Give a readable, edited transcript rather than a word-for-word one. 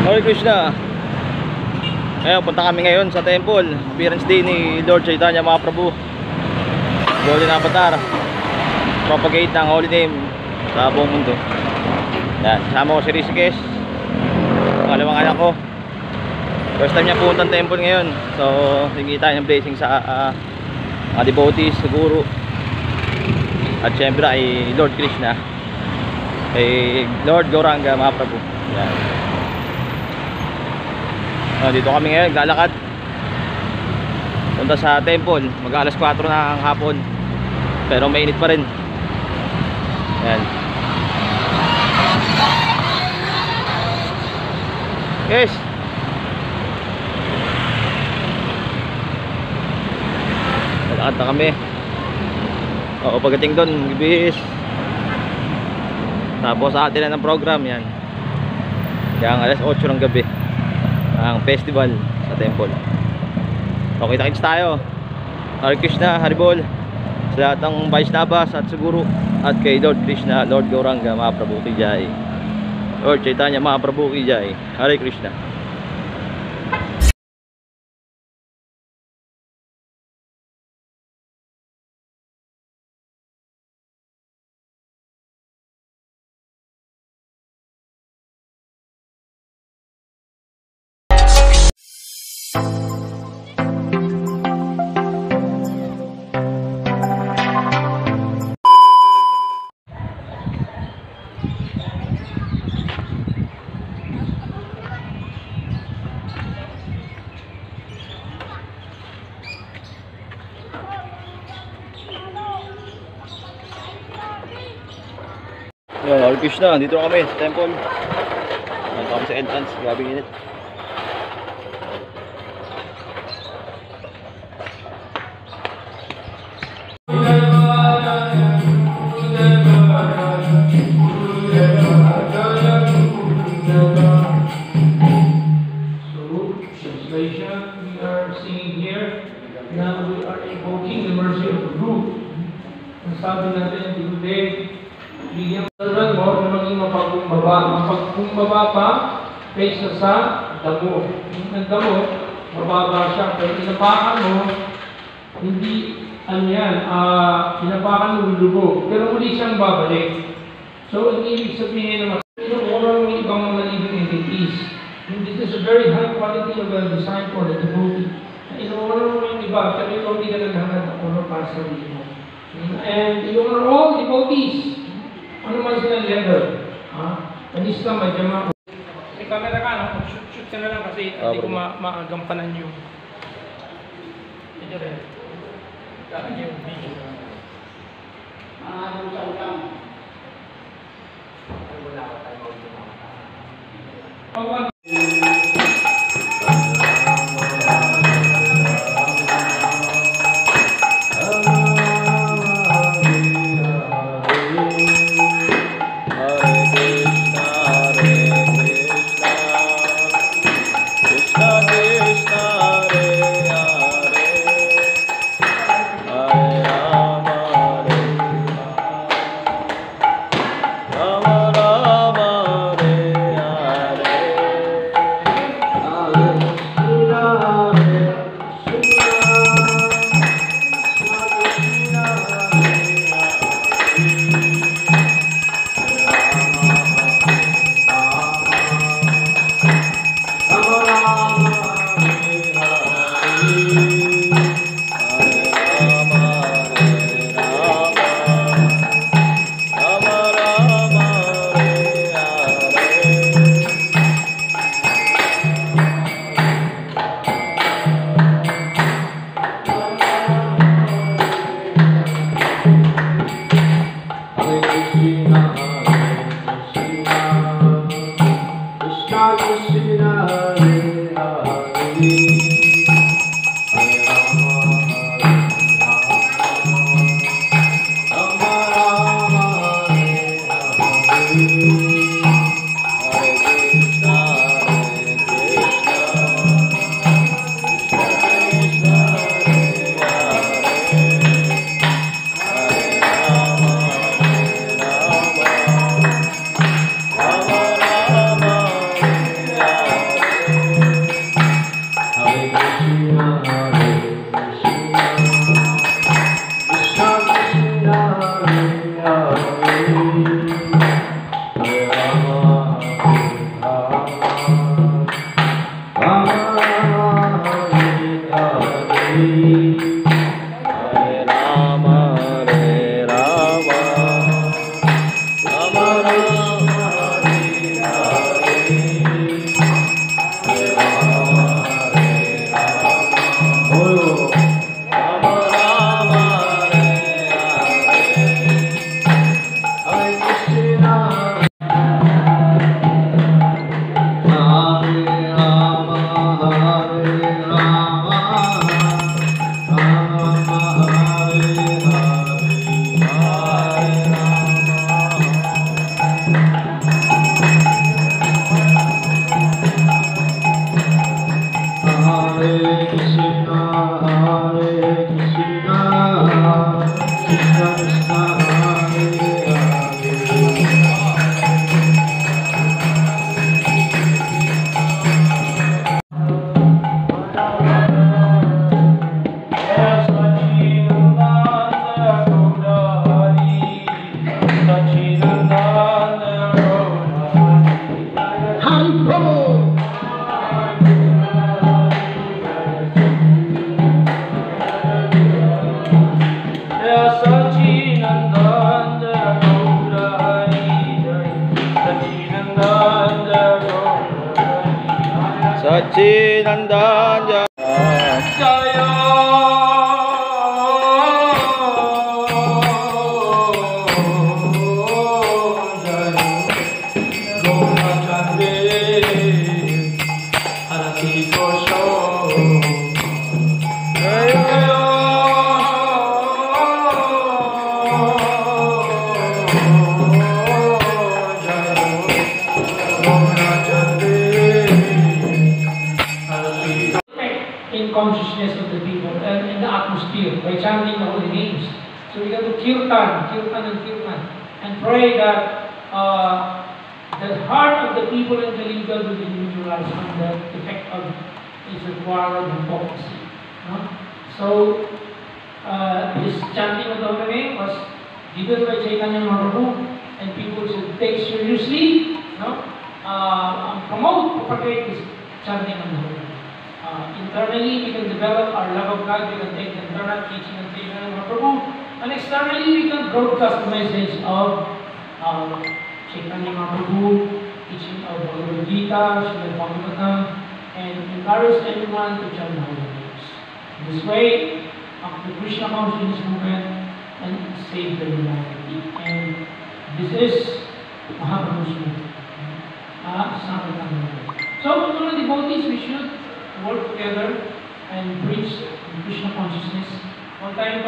Hare Krishna. Ngayon, punta kami ngayon sa temple. Appearance day ni Lord Chaitanya Mahaprabhu, Golden Avatar. Propagate ng holy name sa buong mundo. Yan, sama ko si Rishikesh, pangalawang anak ko. First time niya punta ng temple ngayon. So, hingi tayo ng blessing sa mga devotees, sa guru. At syempre ay Lord Krishna, kay Lord Gauranga Mahaprabhu. Yan. Dito kami ngayon, lalakad punta sa temple. Mag-alas 4 na ang hapon, pero mainit pa rin. Yan. Yes. Lalakad na kami. Oo, pagdating doon, magbihis. Tapos atin na ng program yan. Kaya alas 8 ng gabi ang festival sa temple. Okay, kita-kits tayo. Hare Krishna, Haribol sa lahat ng Vaishnavas at siguro, at kay Lord Krishna, Lord Gauranga Mahaprabhu ki Jai, Lord Chaitanya Mahaprabhu ki Jai. Hare Krishna. Yan, Hare Krishna, dito kami sa temple. Nandito kami sa entrance, grabe init. Sabi natin, today, bigyan mo na maging mapagkumbaba pa kaysa sa damo. Ang damo, mababa siya. Pero inapakan mo, hindi, inapakan mo lubog. Pero muli siyang babalik. So, ang ibig sabihin naman, inuuran mo ibang mga living entities. This is a very high quality of a design for the devotee. Inuuran mo yung iba, pero ikaw hindi ka naghanap ng honor para sa sarili mo. And you are all devotees. Ano man silang level? Kanista, madjama. May camera ka, no? Shoot ka na lang kasi hindi ko maagampanan yung ito rin. Kaya yung video. Maaaring sa utang. Ay, wala ka tayo mag-umawa. Mahaprabhu! Satchidananda Jaya in consciousness of the people and in the atmosphere by chanting the holy names. So we got to kirtan, and pray that the heart of the people in Kaliuga will be neutralized from the effect of Isarwara and hypocrisy. So this chanting of the holy name was given by Chaitanya Mahaprabhu, and people should take seriously, promote, propagate this chanting of the holy name. Internally, we can develop our love of God, we can take the internal teaching and Chaitanya Mahaprabhu, and externally, we can broadcast the message of Chaitanya Mahaprabhu, teaching of Bhagavad Gita, Srimad Bhagavatam, and encourage everyone to chant the holy names. This way, the Krishna consciousness movement and save the humanity. And this is Mahaprabhu's movement. So, all the devotees, we should work together and preach Krishna consciousness. One time